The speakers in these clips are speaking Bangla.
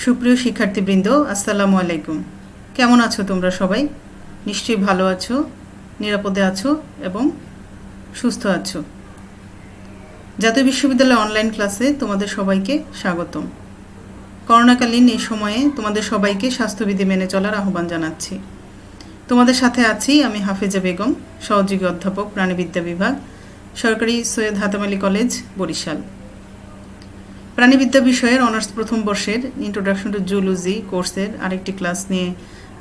সুপ্রিয় শিক্ষার্থীবৃন্দ, আসসালামু আলাইকুম। কেমন আছো তোমরা সবাই? নিশ্চয়ই ভালো আছো, নিরাপদে আছো এবং সুস্থ আছো। জাতীয় বিশ্ববিদ্যালয় অনলাইন ক্লাসে তোমাদের সবাইকে স্বাগতম। করোনাকালীন এই সময়ে তোমাদের সবাইকে স্বাস্থ্যবিধি মেনে চলার আহ্বান জানাচ্ছি। তোমাদের সাথে আছি আমি হাফেজা বেগম, সহযোগী অধ্যাপক, প্রাণীবিদ্যা বিভাগ, সরকারি সৈয়দ হাতেম আলী কলেজ, বরিশাল। প্রাণীবিদ্যা বিষয়ের অনার্স প্রথম বর্ষের ইন্ট্রোডাকশন টু জুলজি কোর্সের আরেকটি ক্লাস নিয়ে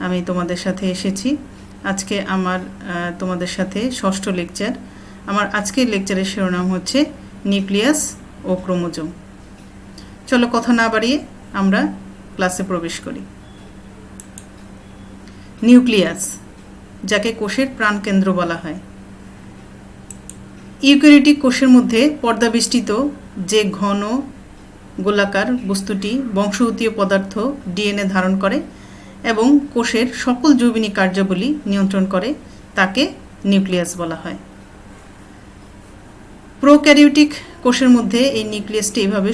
আমি তোমাদের সাথে এসেছি। আজকে আমার তোমাদের সাথে ষষ্ঠ লেকচার। আমার আজকের লেকচারের শিরোনাম হচ্ছে নিউক্লিয়াস ও ক্রোমোজোম। চলো কথা না বাড়িয়ে আমরা ক্লাসে প্রবেশ করি। নিউক্লিয়াস, যাকে কোষের প্রাণকেন্দ্র বলা হয়। ইউক্যারিওটিক কোষের মধ্যে পর্দাবেষ্টিত যে ঘন গোলাকার বস্তুটি বংশগতীয় পদার্থ ডিএনএ ধারণ করে এবং কোষের সকল জৈবিক কার্যাবলী নিয়ন্ত্রণ করে তাকে নিউক্লিয়াস বলা হয়। প্রোক্যারিওটিক কোষের মধ্যে এই নিউক্লিয়াসটি এভাবে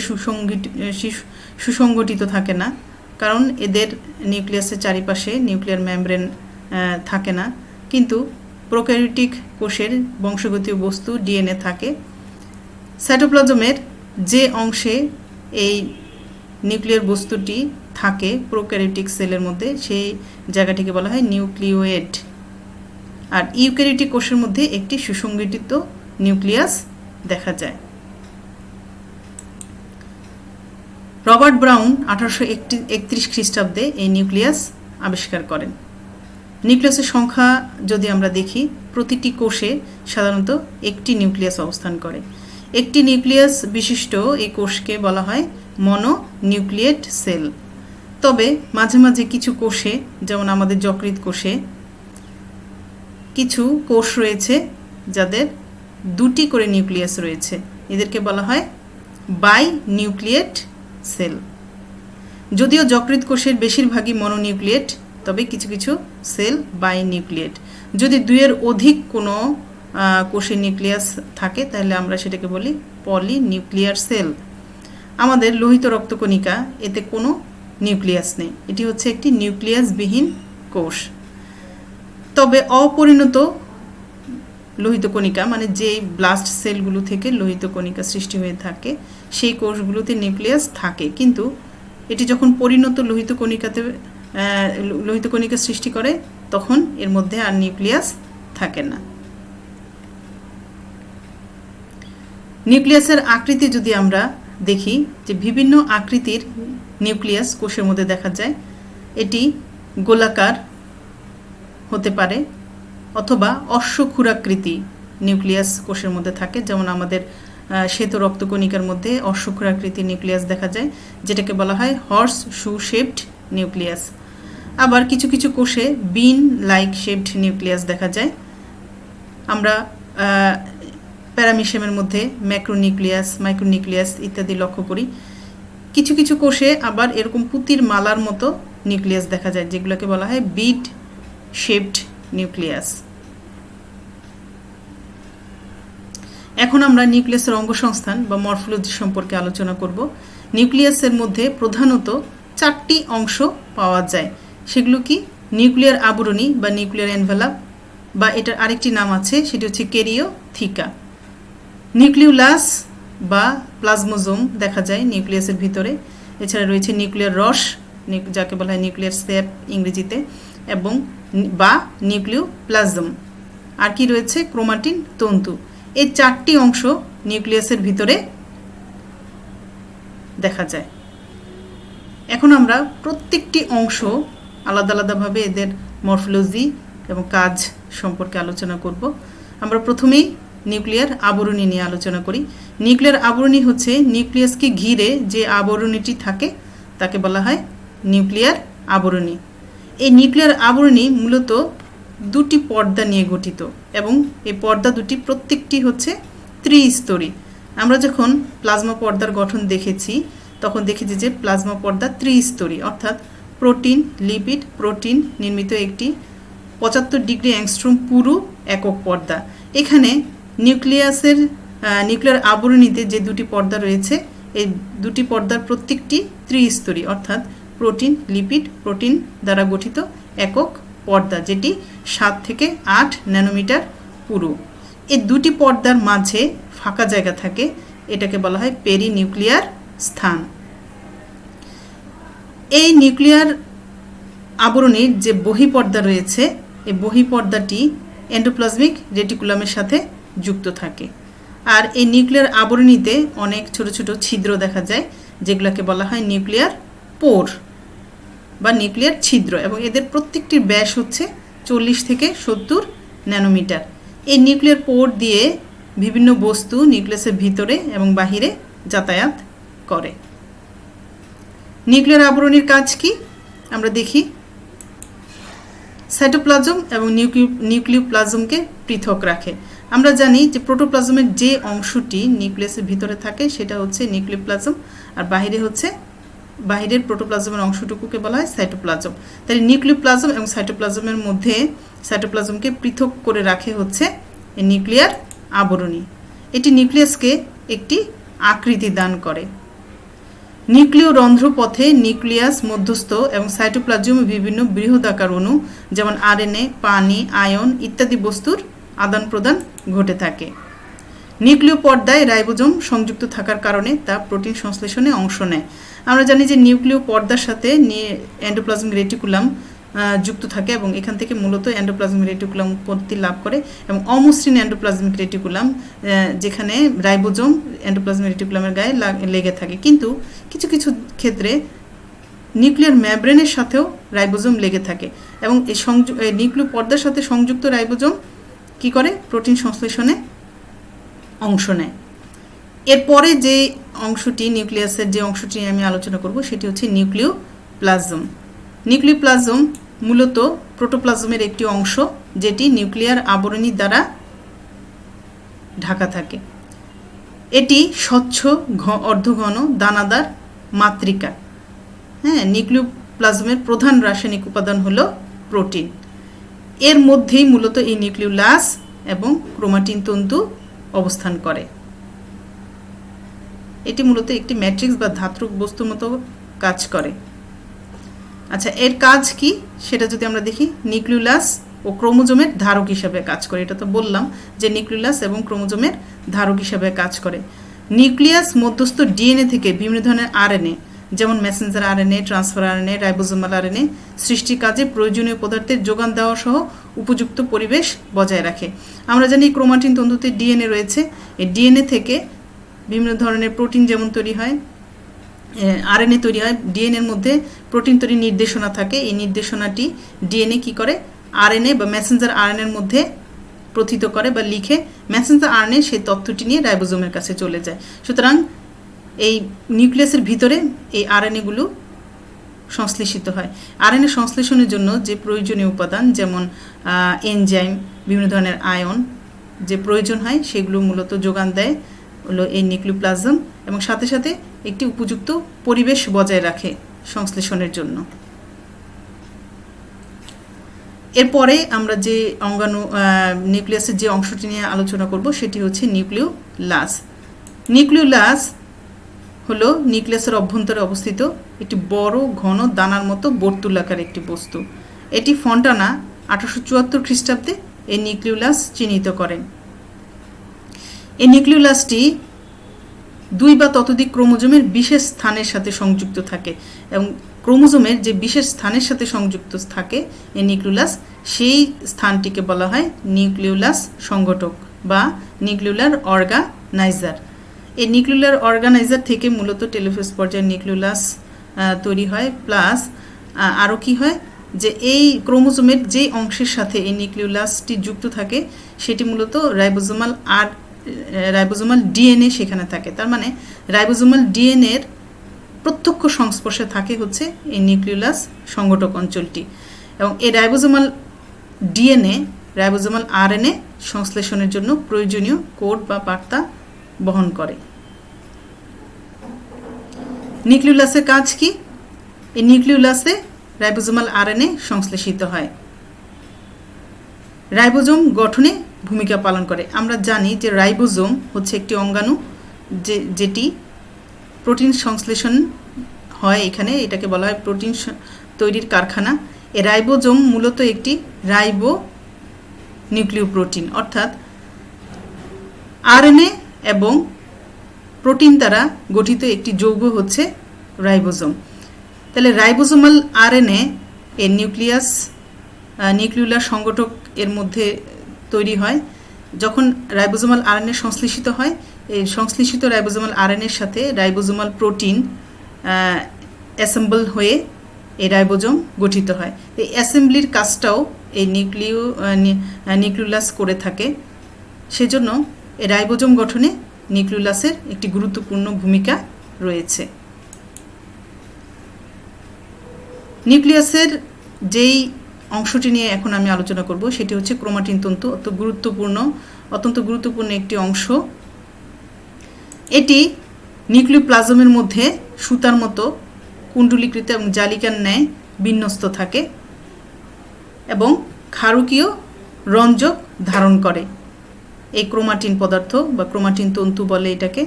সুসংগঠিত থাকে না, কারণ এদের নিউক্লিয়াসের চারিপাশে নিউক্লিয়ার মেমব্রেন থাকে না, কিন্তু প্রোক্যারিওটিক কোষের বংশগতীয় বস্তু ডিএনএ থাকে। সাইটোপ্লাজমের যে অংশে এই নিউক্লিয়ার বস্তুটি থাকে প্রোক্যারিওটিক সেলের মধ্যে, সেই জায়গাটিকে বলা হয় নিউক্লিওয়েড। আর ইউক্যারিওটিক কোষের মধ্যে একটি সুসংগঠিত নিউক্লিয়াস দেখা যায়। রবার্ট ব্রাউন 1831 খ্রিস্টাব্দে এই নিউক্লিয়াস আবিষ্কার করেন। নিউক্লিয়াসের সংখ্যা যদি আমরা দেখি, প্রতিটি কোষে সাধারণত একটি নিউক্লিয়াস অবস্থান করে। একটি নিউক্লিয়াস বিশিষ্ট এই কোষকে বলা হয় মনোনিউক্লিয়েট সেল। তবে মাঝে মাঝে কিছু কোষে, যেমন আমাদের যকৃৎ কোষে, কিছু কোষ রয়েছে যাদের দুটি করে নিউক্লিয়াস রয়েছে, এদেরকে বলা হয় বাই নিউক্লিয়েট সেল। যদিও যকৃৎ কোষের বেশিরভাগই মনোনিউক্লিয়েট, তবে কিছু কিছু সেল বাই নিউক্লিয়েট। যদি দুইয়ের অধিক কোনো কোষে নিউক্লিয়াস থাকে তাহলে আমরা সেটাকে বলি পলিনিউক্লিয়ার সেল। আমাদের লোহিত রক্তকণিকা, এতে কোনো নিউক্লিয়াস নেই, এটি হচ্ছে একটি নিউক্লিয়াসবিহীন কোষ। তবে অপরিণত লোহিত কণিকা, মানে যেই ব্লাস্ট সেলগুলো থেকে লোহিত কণিকা সৃষ্টি হয়ে থাকে, সেই কোষগুলোতে নিউক্লিয়াস থাকে, কিন্তু এটি যখন পরিণত লোহিত কণিকা সৃষ্টি করে তখন এর মধ্যে আর নিউক্লিয়াস থাকে না। নিউক্লিয়াসের আকৃতি যদি আমরা দেখি, যে বিভিন্ন আকৃতির নিউক্লিয়াস কোষের মধ্যে দেখা যায়। এটি গোলাকার হতে পারে অথবা অশ্বক্ষুরাকৃতি নিউক্লিয়াস কোষের মধ্যে থাকে, যেমন আমাদের শ্বেত রক্তকণিকার মধ্যে অশ্বক্ষুরাকৃতি নিউক্লিয়াস দেখা যায়, যেটাকে বলা হয় হর্স শু শেপড নিউক্লিয়াস। আবার কিছু কিছু কোষে বিন লাইক শেপড নিউক্লিয়াস দেখা যায়। আমরা প্যারামিশিয়ামের মধ্যে ম্যাক্রোনিউক্লিয়াস, মাইক্রোনিউক্লিয়াস ইত্যাদি লক্ষ্য করি। কিছু কিছু কোষে আবার এরকম পুতির মালার মতো নিউক্লিয়াস দেখা যায়, যেগুলোকে বলা হয় বিড শেপড নিউক্লিয়াস। এখন আমরা নিউক্লিয়াসের অঙ্গসংস্থান বা মরফোলজি সম্পর্কে আলোচনা করব। নিউক্লিয়াসের মধ্যে প্রধানত 4টি অংশ পাওয়া যায়। সেগুলো কি? নিউক্লিয়ার আবরণী বা নিউক্লিয়ার এনভেলাপ, বা এটার আরেকটি নাম আছে, সেটি হচ্ছে ক্যারিওথিকা। নিউক্লিওলাস বা প্লাজমোজোম দেখা যায় নিউক্লিয়াসের ভিতরে। এছাড়া রয়েছে নিউক্লিয়ার রস, যাকে বলা হয় নিউক্লিয়ার স্যাপ ইংরেজিতে, এবং বা নিউক্লিওপ্লাজম। আর কি রয়েছে? ক্রোমাটিন তন্তু। এই 4টি অংশ নিউক্লিয়াসের ভিতরে দেখা যায়। এখন আমরা প্রত্যেকটি অংশ আলাদা আলাদাভাবে এদের মরফোলজি এবং কাজ সম্পর্কে আলোচনা করব। আমরা প্রথমেই নিউক্লিয়ার আবরণী নিয়ে আলোচনা করি। নিউক্লিয়ার আবরণী হচ্ছে নিউক্লিয়াসকে ঘিরে যে আবরণীটি থাকে তাকে বলা হয় নিউক্লিয়ার আবরণী। এই নিউক্লিয়ার আবরণী মূলত দুটি পর্দা নিয়ে গঠিত, এবং এই পর্দা দুটি প্রত্যেকটি হচ্ছে ত্রিস্তরী। আমরা যখন প্লাজমা পর্দার গঠন দেখেছি তখন দেখেছি যে প্লাজমা পর্দা ত্রিস্তরী, অর্থাৎ প্রোটিন, লিপিড, প্রোটিন নির্মিত একটি 75 ডিগ্রি অ্যাংস্ট্রম পুরু একক পর্দা। এখানে নিউক্লিয়ার আবরণীতে যে দুটি পর্দা রয়েছে, এই দুটি পর্দার প্রত্যেকটি ত্রিস্তরী, অর্থাৎ প্রোটিন, লিপিড, প্রোটিন দ্বারা গঠিত একক পর্দা, যেটি 7 থেকে 8 ন্যানোমিটার পুরু। এই দুটি পর্দার মাঝে ফাঁকা জায়গা থাকে, এটাকে বলা হয় পেরিনিউক্লিয়ার স্থান। এই নিউক্লিয়ার আবরণীর যে বহিঃপর্দা রয়েছে, এই বহিঃপর্দাটি এন্ডোপ্লাজমিক রেটিকুলামের সাথে যুক্ত থাকে। আর এই নিউক্লিয়ার আবরণীতে অনেক ছোট ছোট ছিদ্র দেখা যায়, যেগুলোকে বলা হয় নিউক্লিয়ার পোর বা নিউক্লিয়ার ছিদ্র, এবং এদের প্রত্যেকটির ব্যাস হচ্ছে 40 থেকে 70 ন্যানোমিটার। এই নিউক্লিয়ার পোর দিয়ে বিভিন্ন বস্তু নিউক্লিয়াসের ভিতরে এবং বাহিরে যাতায়াত করে। নিউক্লিয়ার আবরণীর কাজ কি আমরা দেখি। সাইটোপ্লাজম এবং নিউক্লিওপ্লাজমকে পৃথক রাখে। আমরা জানি যে প্রোটোপ্লাজমের যে অংশটি নিউক্লিয়াসের ভিতরে থাকে সেটা হচ্ছে নিউক্লিওপ্লাজম, আর বাহিরের প্রোটোপ্লাজমের অংশটুকুকে বলা হয় সাইটোপ্লাজম। তাই নিউক্লিওপ্লাজম এবং সাইটোপ্লাজমের মধ্যে সাইটোপ্লাজমকে পৃথক করে রাখে হচ্ছে এই নিউক্লিয়ার আবরণী। এটি নিউক্লিয়াসকে একটি আকৃতি দান করে। নিউক্লিয় রন্ধ্রপথে নিউক্লিয়াস, মধ্যস্থ এবং সাইটোপ্লাজমে বিভিন্ন বৃহদাকার অণু যেমন আরএনএ, পানি, আয়ন ইত্যাদি বস্তুর আদান প্রদান ঘটে থাকে। নিউক্লিয় পর্দায় রাইবোজোম সংযুক্ত থাকার কারণে তা প্রোটিন সংশ্লেষণে অংশ নেয়। আমরা জানি যে নিউক্লিয় পর্দার সাথে এন্ডোপ্লাজমিক রেটিকুলাম যুক্ত থাকে এবং এখান থেকে মূলত এন্ডোপ্লাজমিক রেটিকুলাম উৎপত্তি লাভ করে, এবং অমসৃণ এন্ডোপ্লাজমিক রেটিকুলাম যেখানে রাইবোজোম এন্ডোপ্লাজমিক রেটিকুলামের গায়ে লেগে থাকে। কিন্তু কিছু কিছু ক্ষেত্রে নিউক্লিয়ার ম্যাব্রেনের সাথেও রাইবোজোম লেগে থাকে, এবং এই নিউক্লিয় পর্দার সাথে সংযুক্ত রাইবোজোম কি করে? প্রোটিন সংশ্লেষণে অংশ নেয়। এরপরে যে অংশটি নিউক্লিয়াসের যে অংশটি আমি আলোচনা করব সেটি হচ্ছে নিউক্লিওপ্লাজম। নিউক্লিওপ্লাজম মূলত প্রোটোপ্লাজমের একটি অংশ, যেটি নিউক্লিয়ার আবরণী দ্বারা ঢাকা থাকে। এটি স্বচ্ছ অর্ধঘন দানাদার মাতৃকা। নিউক্লিওপ্লাজমের প্রধান রাসায়নিক উপাদান হলো প্রোটিন। এর মধ্যেই মূলত এই নিউক্লিওলাস এবং ক্রোমাটিন তন্তু অবস্থান করে। এটি মূলত একটি ম্যাট্রিক্স বা ধাত্রক বস্তুর মতো কাজ করে। আচ্ছা, এর কাজ কি সেটা যদি আমরা দেখি, নিউক্লিওলাস ও ক্রোমোজোমের ধারক হিসাবে কাজ করে। এটা তো বললাম যে নিউক্লিওলাস এবং ক্রোমোজোমের ধারক হিসাবে কাজ করে। নিউক্লিয়াস মধ্যস্থ ডিএনএ থেকে বিভিন্ন ধরনের আরএনএ যেমন Messenger RNA, transfer RNA, ribosomal RNA সৃষ্টির কাজে প্রয়োজনীয় পদার্থের যোগান দেওয়া সহ উপযুক্ত পরিবেশ বজায় রাখে। আমরা জানি ক্রোমাটিন তন্তুতে ডিএনএ রয়েছে। এই ডিএনএ থেকে বিভিন্ন ধরনের প্রোটিন যেমন তৈরি হয়, আরএনএ তৈরি হয়। ডিএনএর মধ্যে প্রোটিন তৈরির নির্দেশনা থাকে। এই নির্দেশনাটি ডিএনএ কি করে? আরএনএ বা মেসেঞ্জার আরএনএর মধ্যে প্রথিত করে বা লিখে। মেসেঞ্জার আরএনএ সেই তথ্যটি নিয়ে রাইবোজোমের কাছে চলে যায়। সুতরাং এই নিউক্লিয়াসের ভিতরে এই আরএনএগুলো সংশ্লেষিত হয়। আরএনএ সংশ্লেষণের জন্য যে প্রয়োজনীয় উপাদান যেমন এনজাইম, বিভিন্ন ধরনের আয়ন যে প্রয়োজন হয় সেগুলো মূলত যোগান দেয় হলো এই নিউক্লিওপ্লাজম, এবং সাথে সাথে একটি উপযুক্ত পরিবেশ বজায় রাখে সংশ্লেষণের জন্য। এরপরে আমরা যে অঙ্গাণু নিউক্লিয়াসের যে অংশটি নিয়ে আলোচনা করব সেটি হচ্ছে নিউক্লিওলাস। নিউক্লিওলাস হলো নিউক্লিয়াসের অভ্যন্তরে অবস্থিত একটি বড় ঘন দানার মতো বর্তুলাকার একটি বস্তু। এটি ফন্টানা 1874 খ্রিস্টাব্দে এই নিউক্লিওলাস চিহ্নিত করেন। এই নিউক্লিওলাসটি 2 বা ততোধিক ক্রোমোজোমের বিশেষ স্থানের সাথে সংযুক্ত থাকে, এবং ক্রোমোজোমের যে বিশেষ স্থানের সাথে সংযুক্ত থাকে এই নিউক্লিওলাস, সেই স্থানটিকে বলা হয় নিউক্লিওলাস সংগঠক বা নিউক্লিওলার অর্গানাইজার। এই নিউক্লিওলার অর্গানাইজার থেকে মূলত টেলোফেজ পর্যায়ের নিউক্লিওলাস তৈরি হয়। প্লাস আরও কি হয় যে এই ক্রোমোজোমের যে অংশের সাথে এই নিউক্লিওলাসটি যুক্ত থাকে সেটি মূলত রাইবোজোমাল ডিএনএ সেখানে থাকে। তার মানে রাইবোজোমাল ডিএনএর প্রত্যক্ষ সংস্পর্শে থাকে হচ্ছে এই নিউক্লিওলাস সংগঠক অঞ্চলটি, এবং এই রাইবোজোমাল ডিএনএ রাইবোজোমাল আরএনএ সংশ্লেষণের জন্য প্রয়োজনীয় কোড বা বার্তা বহন করে। নিউক্লিওলাসের কাজ কি? এই নিউক্লিওলাসে রাইবোজোমাল আরএনএ সংশ্লেষিত হয়, রাইবোজোম গঠনে ভূমিকা পালন করে। আমরা জানি যে রাইবোজোম হচ্ছে একটি অঙ্গাণু যেটি প্রোটিন সংশ্লেষণ হয় এখানে, এটাকে বলা হয় প্রোটিন তৈরির কারখানা। এই রাইবোজোম মূলত একটি রাইবো নিউক্লিওপ্রোটিন, অর্থাৎ আরএনএ এবং প্রোটিন দ্বারা গঠিত একটি যৌগ হচ্ছে রাইবোজোম। তাহলে রাইবোজোমাল আরএনএ এর নিউক্লিউলার সংগঠক এর মধ্যে তৈরি হয়। যখন রাইবোজোমাল আরএনএ সংশ্লেষিত হয়, এই সংশ্লেষিত রাইবোজোমাল আরএনএর সাথে রাইবোজোমাল প্রোটিন অ্যাসেম্বল হয়ে এই রাইবোজোম গঠিত হয়। এই অ্যাসেম্বলির কাজটাও এই নিউক্লিউলাস করে থাকে। সেজন্য এই রাইবোজোম গঠনে নিউক্লিউলাসের একটি গুরুত্বপূর্ণ ভূমিকা রয়েছে। নিউক্লিয়াসের যেই অংশটি নিয়ে এখন আমি আলোচনা করব সেটি হচ্ছে ক্রোমাটিন তন্তু। অত্যন্ত গুরুত্বপূর্ণ একটি অংশ। এটি নিউক্লিওপ্লাজমের মধ্যে সুতার মতো কুণ্ডলীকৃত এবং জালিকার ন্যায় বিন্যস্ত থাকে এবং ক্ষারকীয় রঞ্জক ধারণ করে। এই ক্রোমাটিন পদার্থ বা ক্রোমাটিন তন্তু বলে এটাকে।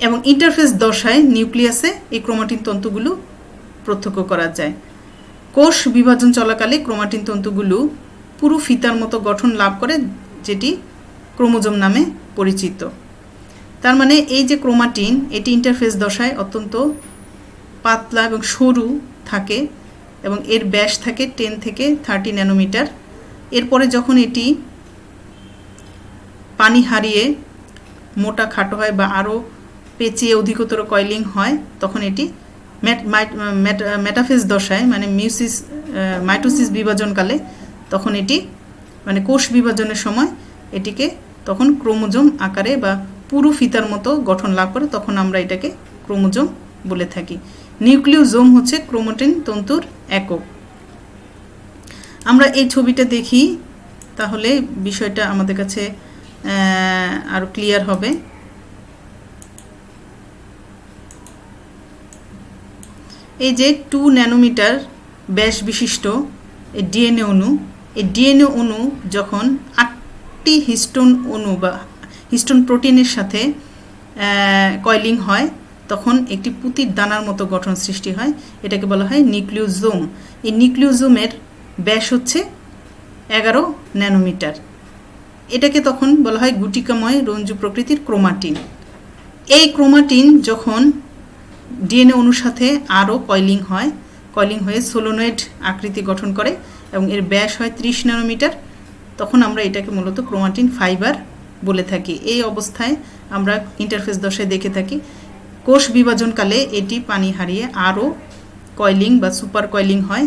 এবং ইন্টারফেস দশায় নিউক্লিয়াসে এই ক্রোমাটিন তন্তুগুলো প্রত্যক্ষ করা যায়। কোষ বিভাজন চলাকালে ক্রোমাটিন তন্তুগুলো পুরো ফিতার মতো গঠন লাভ করে, যেটি ক্রোমোজোম নামে পরিচিত। তার মানে এই যে ক্রোমাটিন, এটি ইন্টারফেস দশায় অত্যন্ত পাতলা এবং সরু থাকে এবং এর ব্যাস থাকে 10 থেকে 30 ন্যানোমিটার। এরপরে যখন এটি পানি হারিয়ে মোটা খাটো হয় বা আরও পেঁচিয়ে অধিকতর কয়েলিং হয়, তখন এটি মেটাফেজ দশায় মানে মাইটোসিস বিভাজনকালে তখন এটি মানে কোষ বিভাজনের সময় এটিকে তখন ক্রোমোজোম আকারে বা পুরো ফিতার মতো গঠন লাভ করে, তখন আমরা এটাকে ক্রোমোজোম বলে থাকি। নিউক্লিওজোম হচ্ছে ক্রোমাটিন তন্তুর একক। আমরা এই ছবিটা দেখি, তাহলে বিষয়টা আমাদের কাছে আরো ক্লিয়ার হবে। এই যে 2 ন্যানোমিটার ব্যাস বিশিষ্ট এই ডিএনএ অণু, এই ডিএনএ অণু যখন 8টি হিস্টোন অণু বা হিস্টোন প্রোটিনের সাথে কয়েলিং হয়, তখন একটি পুঁতির দানার মতো গঠন সৃষ্টি হয়। এটাকে বলা হয় নিউক্লিওজোম। এই নিউক্লিওজোমের ব্যাস হচ্ছে 11 ন্যানোমিটার। এটাকে তখন বলা হয় গুটিকাময় রঞ্জু প্রকৃতির ক্রোমাটিন। এই ক্রোমাটিন যখন ডিএনএ অণুর সাথে আরও কয়েলিং হয়ে সোলোনয়েড আকৃতি গঠন করে এবং এর ব্যাস হয় 30 ন্যানোমিটার, তখন আমরা এটাকে মূলত ক্রোমাটিন ফাইবার বলে থাকি। এই অবস্থায় আমরা ইন্টারফেস দশায় দেখে থাকি। কোষ বিভাজনকালে এটি পানি হারিয়ে আরও কয়েলিং বা সুপার কয়েলিং হয়।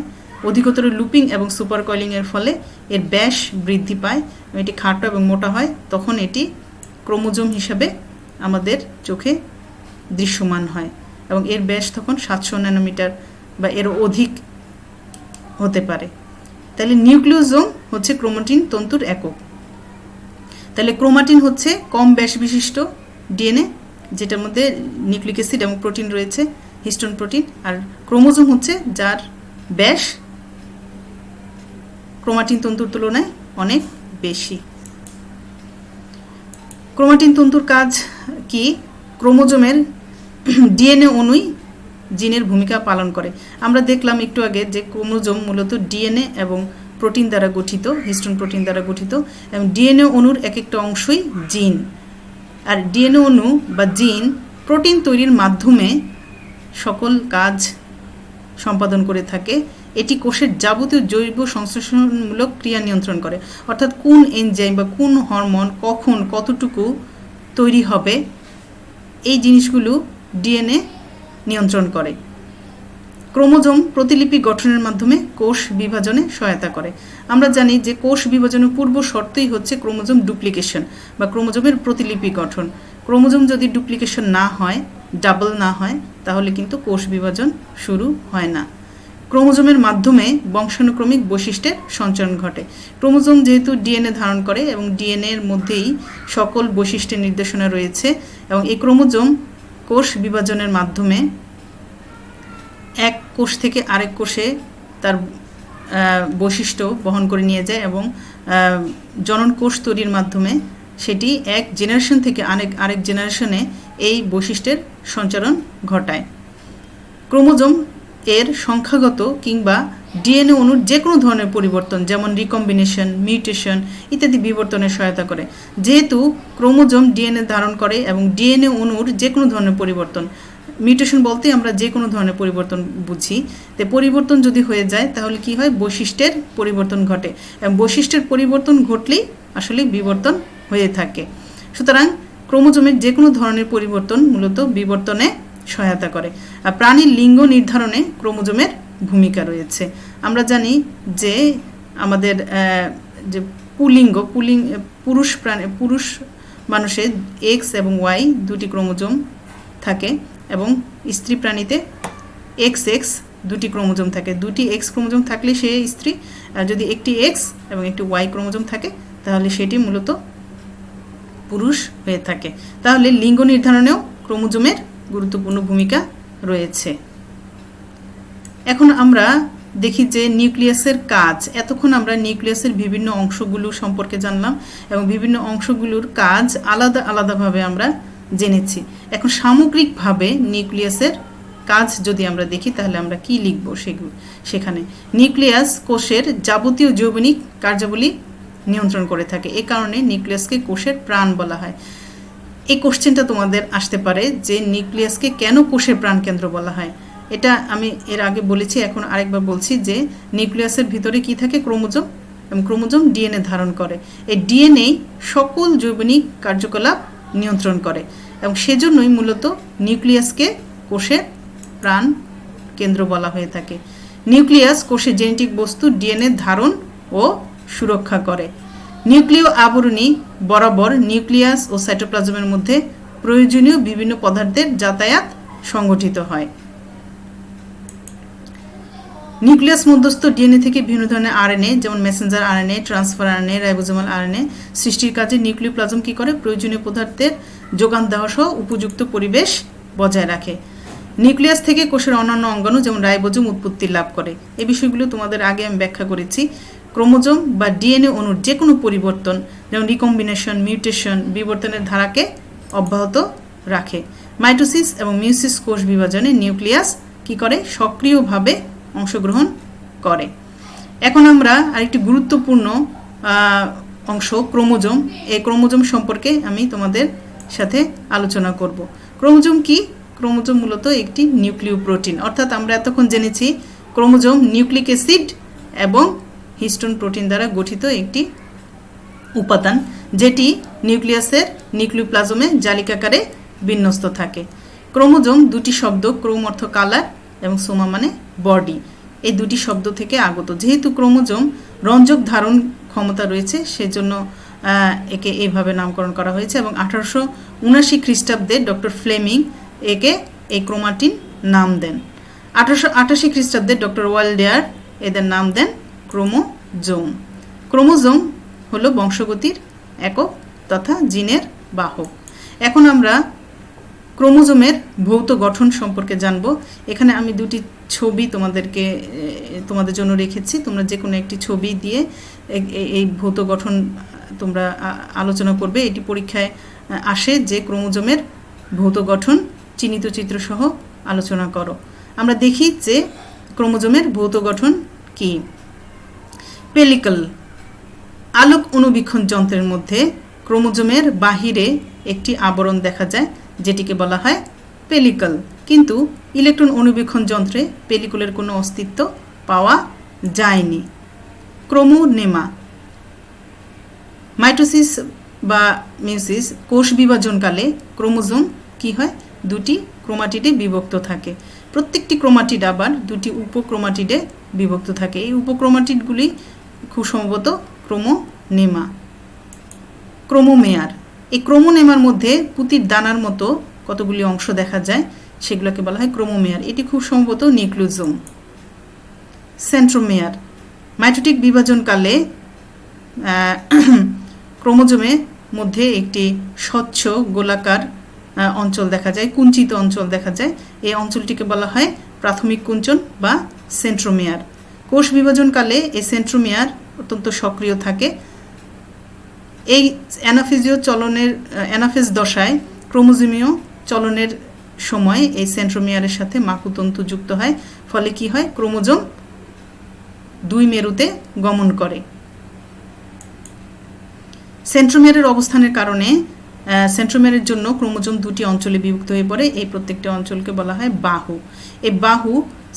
অধিকতর লুপিং এবং সুপার কয়েলিংয়ের ফলে এর ব্যাস বৃদ্ধি পায়, এটি খাটো এবং মোটা হয়। তখন এটি ক্রোমোজোম হিসাবে আমাদের চোখে দৃশ্যমান হয় এবং এর ব্যাস তখন 700 ন্যানোমিটার বা এরও অধিক হতে পারে। তাহলে নিউক্লিওজোম হচ্ছে ক্রোমাটিন তন্তুর একক। তাহলে ক্রোমাটিন হচ্ছে কম ব্যাস বিশিষ্ট ডিএনএ, যেটার মধ্যে নিউক্লিক অ্যাসিড এবং প্রোটিন রয়েছে, হিস্টোন প্রোটিন। আর ক্রোমোজোম হচ্ছে যার ব্যাস ক্রোমাটিন তন্তুর তুলনায় অনেক বেশি। ক্রোমাটিন তন্তুর কাজ কি? ক্রোমোজোমের ডিএনএ অণুই জিনের ভূমিকা পালন করে। আমরা দেখলাম একটু আগে যে ক্রোমোজোম মূলত ডিএনএ এবং প্রোটিন দ্বারা গঠিত, হিস্টোন প্রোটিন দ্বারা গঠিত, এবং ডিএনএ অণুর এক একটা অংশই জিন। আর ডিএনএ অণু বা জিন প্রোটিন তৈরির মাধ্যমে সকল কাজ সম্পাদন করে থাকে। এটি কোষের যাবতীয় জৈব সংশ্লেষণমূলক ক্রিয়া নিয়ন্ত্রণ করে, অর্থাৎ কোন এনজাইম বা কোন হরমোন কখন কতটুকু তৈরি হবে, এই জিনিসগুলো ডিএনএ নিয়ন্ত্রণ করে। ক্রোমোজোম প্রতিলিপি গঠনের মাধ্যমে কোষ বিভাজনে সহায়তা করে। আমরা জানি যে কোষ বিভাজনের পূর্ব শর্তই হচ্ছে ক্রোমোজোম ডুপ্লিকেশন বা ক্রোমোজোমের প্রতিলিপি গঠন। ক্রোমোজোম যদি ডুপ্লিকেশন না হয়, ডাবল না হয়, তাহলে কিন্তু কোষ বিভাজন শুরু হয় না। ক্রোমোজোমের মাধ্যমে বংশানুক্রমিক বৈশিষ্ট্যের সঞ্চারণ ঘটে। ক্রোমোজোম যেহেতু ডিএনএ ধারণ করে এবং ডিএনএ এর মধ্যেই সকল বৈশিষ্ট্যের নির্দেশনা রয়েছে, এবং এই ক্রোমোজোম কোষ বিভাজনের মাধ্যমে এক কোষ থেকে আরেক কোষে তার বৈশিষ্ট্য বহন করে নিয়ে যায় এবং জনন কোষ তৈরির মাধ্যমে সেটি এক জেনারেশন থেকে আরেক জেনারেশনে এই বৈশিষ্ট্যের সঞ্চারণ ঘটায়। ক্রোমোজোম এর সংখ্যাগত কিংবা ডিএনএ অণুর যে কোনো ধরনের পরিবর্তন, যেমন রিকম্বিনেশন, মিউটেশন ইত্যাদি বিবর্তনে সহায়তা করে। যেহেতু ক্রোমোজোম ডিএনএ ধারণ করে এবং ডিএনএ অণুর যে কোনো ধরনের পরিবর্তন, মিউটেশন বলতে আমরা যে কোনো ধরনের পরিবর্তন বুঝি, তো পরিবর্তন যদি হয়ে যায় তাহলে কি হয়, বৈশিষ্ট্যের পরিবর্তন ঘটে এবং বৈশিষ্ট্যের পরিবর্তন ঘটলেই আসলে বিবর্তন হয়ে থাকে। সুতরাং ক্রোমোজোমের যে কোনো ধরনের পরিবর্তন মূলত বিবর্তনে সহায়তা করে। আর প্রাণীর লিঙ্গ নির্ধারণে ক্রোমোজোমের ভূমিকা রয়েছে। আমরা জানি যে আমাদের যে পুরুষ মানুষের এক্স এবং ওয়াই দুটি ক্রোমোজোম থাকে এবং স্ত্রী প্রাণীতে এক্স এক্স দুটি ক্রোমোজোম থাকে। দুটি এক্স ক্রোমোজোম থাকলে সে স্ত্রী, আর যদি একটি এক্স এবং একটি ওয়াই ক্রোমোজোম থাকে তাহলে সেটি মূলত পুরুষ হয়ে থাকে। তাহলে লিঙ্গ নির্ধারণেও ক্রোমোজোমের গুরুত্বপূর্ণ ভূমিকা রয়েছে। এখন আমরা দেখি যে নিউক্লিয়াসের কাজ। এতক্ষণ আমরা নিউক্লিয়াসের বিভিন্ন অংশগুলো সম্পর্কে জানলাম এবং বিভিন্ন অংশগুলোর কাজ আলাদা আলাদাভাবে আমরা জেনেছি। এখন সামগ্রিকভাবে নিউক্লিয়াসের কাজ যদি আমরা দেখি তাহলে আমরা কি লিখব সেখানে। নিউক্লিয়াস কোষের যাবতীয় জৈবনিক কার্যাবলী নিয়ন্ত্রণ করে থাকে। এ কারণে নিউক্লিয়াসকে কোষের প্রাণ বলা হয়। এই কোশ্চেনটা তোমাদের আসতে পারে যে নিউক্লিয়াসকে কেন কোষের প্রাণকেন্দ্র বলা হয়। এটা আমি এর আগে বলেছি, এখন আরেকবার বলছি যে নিউক্লিয়াসের ভিতরে কি থাকে, ক্রোমোজোম, এবং ক্রোমোজোম ডিএনএ ধারণ করে। এই ডিএনএ সকল জৈবনিক কার্যকলাপ নিয়ন্ত্রণ করে এবং সেজন্যই মূলত নিউক্লিয়াসকে কোষের প্রাণ কেন্দ্র বলা হয়ে থাকে। নিউক্লিয়াস কোষের জেনেটিক বস্তু ডিএনএ ধারণ ও সুরক্ষা করে। নিউক্লিয় আবরণী বরাবর নিউক্লিয়াস ও সাইটোপ্লাজমের মধ্যে প্রয়োজনীয় বিভিন্ন পদার্থের যাতায়াত সংগঠিত হয়। নিউক্লিয়াস মধ্যস্থ ডিএনএ থেকে বিভিন্ন ধরনের আরএনএ, যেমন Messenger RNA, transfer RNA, ribosomal RNA সৃষ্টির কাজে নিউক্লিওপ্লাজম কি করে, প্রয়োজনীয় পদার্থের যোগান দেওয়া সহ উপযুক্ত পরিবেশ বজায় রাখে। নিউক্লিয়াস থেকে কোষের অন্যান্য অঙ্গাণু যেমন রাইবোজোম উৎপত্তি লাভ করে। এই বিষয়গুলো তোমাদের আগে আমি ব্যাখ্যা করেছি। ক্রোমোজোম বা ডিএনএ অণুর যে কোনো পরিবর্তন, যেমন রিকম্বিনেশন, মিউটেশন বিবর্তনের ধারাকে অব্যাহত রাখে। মাইটোসিস এবং মিউসিস কোষ বিভাজনে নিউক্লিয়াস কি করে, সক্রিয়ভাবে অংশগ্রহণ করে। এখন আমরা আরেকটি গুরুত্বপূর্ণ অংশ ক্রোমোজোম, এই ক্রোমোজোম সম্পর্কে আমি তোমাদের সাথে আলোচনা করব। ক্রোমোজোম কি? ক্রোমোজোম মূলত একটি নিউক্লিয় প্রোটিন, অর্থাৎ আমরা এতক্ষণ জেনেছি ক্রোমোজোম নিউক্লিক অ্যাসিড এবং হিস্টোন প্রোটিন দ্বারা গঠিত একটি উপাদান, যেটি নিউক্লিয়াসের নিউক্লিওপ্লাজমে জালিকাকারে বিন্যস্ত থাকে। ক্রোমোজোম দুটি শব্দ, ক্রোম অর্থ কালার এবং সোমা মানে বডি, এই দুটি শব্দ থেকে আগত। যেহেতু ক্রোমোজোম রঞ্জক ধারণ ক্ষমতা রয়েছে সেজন্য একে এইভাবে নামকরণ করা হয়েছে এবং 1879 খ্রিস্টাব্দে ডক্টর ফ্লেমিং একে এই ক্রোমাটিন নাম দেন। 1888 খ্রিস্টাব্দে ডক্টর ওয়ালডেয়ার এদের নাম দেন ক্রোমোজোম। ক্রোমোজোম হলো বংশগতির একক তথা জিনের বাহক। এখন আমরা ক্রোমোজোমের ভৌত গঠন সম্পর্কে জানব। এখানে আমি দুটি ছবি তোমাদের জন্য রেখেছি। তোমরা যে কোনো একটি ছবি দিয়ে এই ভৌত গঠন তোমরা আলোচনা করবে। এটি পরীক্ষায় আসে যে ক্রোমোজোমের ভৌত গঠন চিহ্নিত চিত্রসহ আলোচনা করো। আমরা দেখি যে ক্রোমোজোমের ভৌত গঠন কি। পেলিকল, আলোক অণুবীক্ষণ যন্ত্রের মধ্যে ক্রোমোজোমের বাহিরে একটি আবরণ দেখা যায় যেটিকে বলা হয় পেলিকল, কিন্তু ইলেকট্রন অণুবীক্ষণ যন্ত্রে পেলিকলের কোনো অস্তিত্ব পাওয়া যায়নি। ক্রোমোনেমা, মাইটোসিস বা মিউসিস কোষ বিভাজনকালে ক্রোমোজোম কি হয়, দুটি ক্রোমাটিডে বিভক্ত থাকে। প্রত্যেকটি ক্রোমাটিড আবার দুটি উপক্রোমাটিডে বিভক্ত থাকে। এই উপক্রোমাটিডগুলি খুব সম্ভবত ক্রোমোনেমা। ক্রোমোমেয়ার, এই ক্রোমোনেমার মধ্যে পুতির দানার মতো কতগুলি অংশ দেখা যায় সেগুলোকে বলা হয় ক্রোমোমেয়ার। এটি খুব সম্ভবত নিউক্লিওজোম। সেন্ট্রোমেয়ার, মাইটোটিক বিভাজনকালে ক্রোমোজোমের মধ্যে একটি স্বচ্ছ গোলাকার অঞ্চল দেখা যায়, কুঞ্চিত অঞ্চল দেখা যায়। এই অঞ্চলটিকে বলা হয় প্রাথমিক কুঞ্চন বা সেন্ট্রোমেয়ার। কোষ বিভাজনকালে এই সেন্ট্রোমেয়ার অত্যন্ত সক্রিয় থাকে। এই অ্যানাফেজীয় চলনের অ্যানাফেজ দশায় ক্রোমোজোমীয় চলনের সময় এই সেন্ট্রোমিয়ারের সাথে মাকুতন্তু যুক্ত হয়, ফলে কি হয়, ক্রোমোজোম 2 মেরুতে গমন করে। সেন্ট্রোমিয়ারের অবস্থানের কারণে সেন্ট্রোমিয়ারের জন্য ক্রোমোজোম 2টি অঞ্চলে বিভক্ত হয়ে পড়ে। এই প্রত্যেকটি অঞ্চলকে বলা হয় বাহু। এই বাহু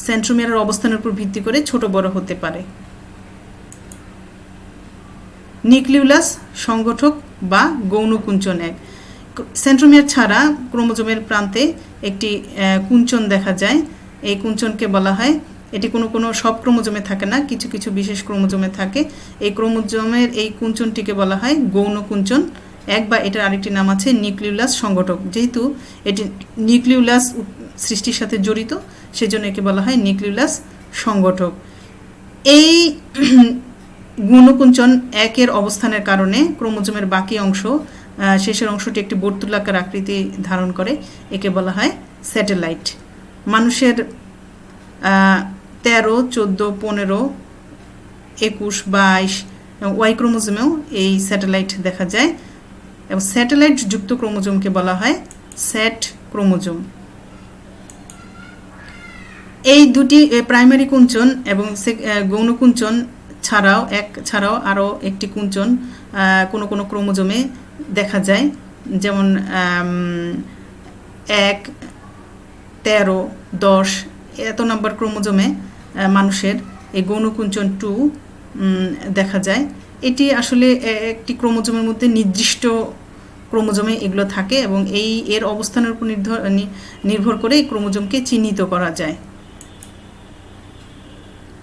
সেন্ট্রোমিয়ারের অবস্থানের উপর ভিত্তি করে ছোট বড় হতে পারে। নিউক্লিউলাস সংগঠক বা গৌণকুঞ্চন 1। সেন্ট্রোমিয়ার ছাড়া ক্রোমোজোমের প্রান্তে একটি কুঞ্চন দেখা যায়। এই কুঞ্চনকে বলা হয়, এটি কোনো সব ক্রোমোজোমে থাকে না, কিছু কিছু বিশেষ ক্রোমোজোমে থাকে। এই ক্রোমোজোমের এই কুঞ্চনটিকে বলা হয় গৌণকুঞ্চন 1, বা এটার আরেকটি নাম আছে নিউক্লিউলাস সংগঠক। যেহেতু এটি নিউক্লিউলাস সৃষ্টির সাথে জড়িত, সেজন্য একে বলা হয় নিউক্লিউলাস সংগঠক। এই গৌণকুঞ্চন 1 অবস্থানের কারণে ক্রোমোজোমের বাকি অংশ, শেষের অংশটি একটি বর্তুলাকার আকৃতি ধারণ করে, একে বলা হয় স্যাটেলাইট। মানুষের 13, 14, 15, 21, 22 ওয়াই ক্রোমোজোমেও এই স্যাটেলাইট দেখা যায়, এবং স্যাটেলাইট যুক্ত ক্রোমোজোমকে বলা হয় স্যাট ক্রোমোজোম। এই দুটি প্রাইমারি কুঞ্চন এবং গৌণকুঞ্চন ছাড়াও আরও একটি কুঞ্চন কোনো ক্রোমোজোমে দেখা যায়, যেমন 1, 13, 10 এত নম্বর ক্রোমোজোমে মানুষের এই গৌণকুঞ্চন 2 দেখা যায়। এটি আসলে একটি ক্রোমোজোমের মধ্যে নির্দিষ্ট ক্রোমোজোমে এগুলো থাকে, এবং এর অবস্থানের উপর নির্ভর করে এই ক্রোমোজোমকে চিহ্নিত করা যায়।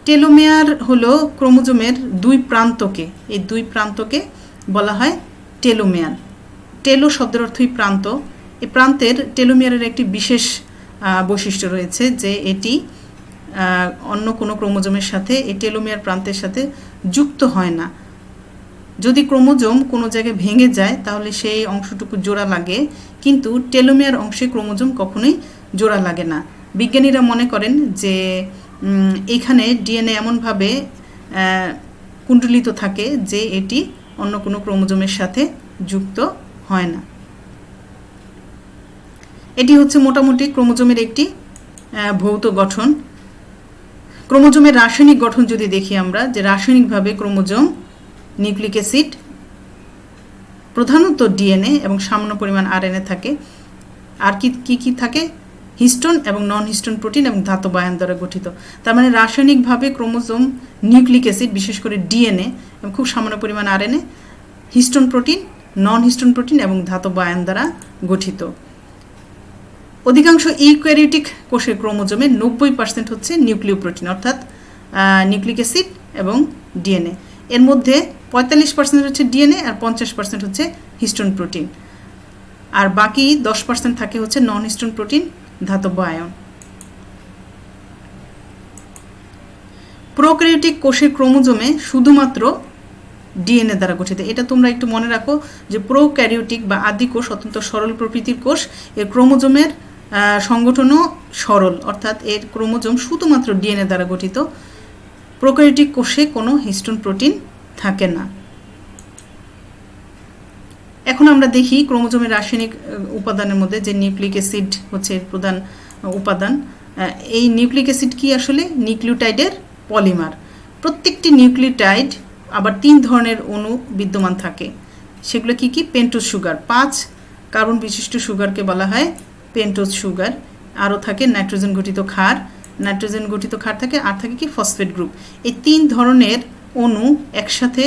টেলোমেয়ার হলো ক্রোমোজোমের 2 প্রান্তকে, এই 2 প্রান্তকে বলা হয় টেলোমেয়ার। টেলো শব্দের অর্থই প্রান্ত। এই প্রান্তের টেলোমেয়ারের একটি বিশেষ বৈশিষ্ট্য রয়েছে, যে এটি অন্য কোনো ক্রোমোজোমের সাথে, এই টেলোমেয়ার প্রান্তের সাথে যুক্ত হয় না। যদি ক্রোমোজোম কোনো জায়গায় ভেঙে যায় তাহলে সেই অংশটুকু জোড়া লাগে, কিন্তু টেলোমেয়ার অংশে ক্রোমোজোম কখনোই জোড়া লাগে না। বিজ্ঞানীরা মনে করেন যে এইখানে ডিএনএ এমনভাবে কুণ্ডলিত থাকে যে এটি অন্য কোনো ক্রোমোজোমের সাথে যুক্ত হয় না। এটি হচ্ছে মোটামুটি ক্রোমোজোমের একটি ভৌত গঠন। ক্রোমোজোমের রাসায়নিক গঠন যদি দেখি আমরা, যে রাসায়নিকভাবে ক্রোমোজোম, নিউক্লিক অ্যাসিড, প্রধানত ডিএনএ এবং সামান্য পরিমাণ আরএনএ থাকে। আর কি থাকে, হিস্টোন এবং নন হিস্টোন প্রোটিন এবং ধাতব আয়ন দ্বারা গঠিত। তার মানে রাসায়নিকভাবে ক্রোমোজোম, নিউক্লিক অ্যাসিড বিশেষ করে ডিএনএ এবং খুব সামান্য পরিমাণ আরএনএ, হিস্টোন প্রোটিন, নন হিস্টোন প্রোটিন এবং ধাতব আয়ন দ্বারা গঠিত। অধিকাংশ ইউক্যারিওটিক কোষের ক্রোমোজোমে 90% হচ্ছে নিউক্লিয় প্রোটিন, অর্থাৎ নিউক্লিক অ্যাসিড এবং ডিএনএ। এর মধ্যে 45% হচ্ছে ডিএনএ আর 50% হচ্ছে হিস্টোন প্রোটিন, আর বাকি 10% থাকে হচ্ছে নন হিস্টোন প্রোটিন, ধাতব আয়ন। প্রোক্যারিওটিক কোষের ক্রোমোজোমে শুধুমাত্র ডিএনএ দ্বারা গঠিত। এটা তোমরা একটু মনে রাখো যে প্রোক্যারিওটিক বা আদি কোষ অত্যন্ত সরল প্রকৃতির কোষ, এর ক্রোমোজোমের সংগঠনও সরল, অর্থাৎ এর ক্রোমোজোম শুধুমাত্র ডিএনএ দ্বারা গঠিত। প্রোক্যারিওটিক কোষে কোনো হিস্টোন প্রোটিন থাকে না। এখন আমরা দেখি ক্রোমোজোমের রাসায়নিক উপাদানের মধ্যে যে নিউক্লিক অ্যাসিড হচ্ছে এর প্রধান উপাদান। এই নিউক্লিক অ্যাসিড কি আসলে নিউক্লিওটাইডের পলিমার। প্রত্যেকটি নিউক্লিওটাইড আবার 3 ধরনের অণু বিদ্যমান থাকে। সেগুলো কি? পেন্টোজ সুগার, 5 কার্বন বিশিষ্ট সুগারকে বলা হয় পেন্টোজ সুগার। আরও থাকে নাইট্রোজেন গঠিত ক্ষার, নাইট্রোজেন গঠিত ক্ষার থাকে, আর থাকে কি ফসফেট গ্রুপ। এই 3 ধরনের অণু একসাথে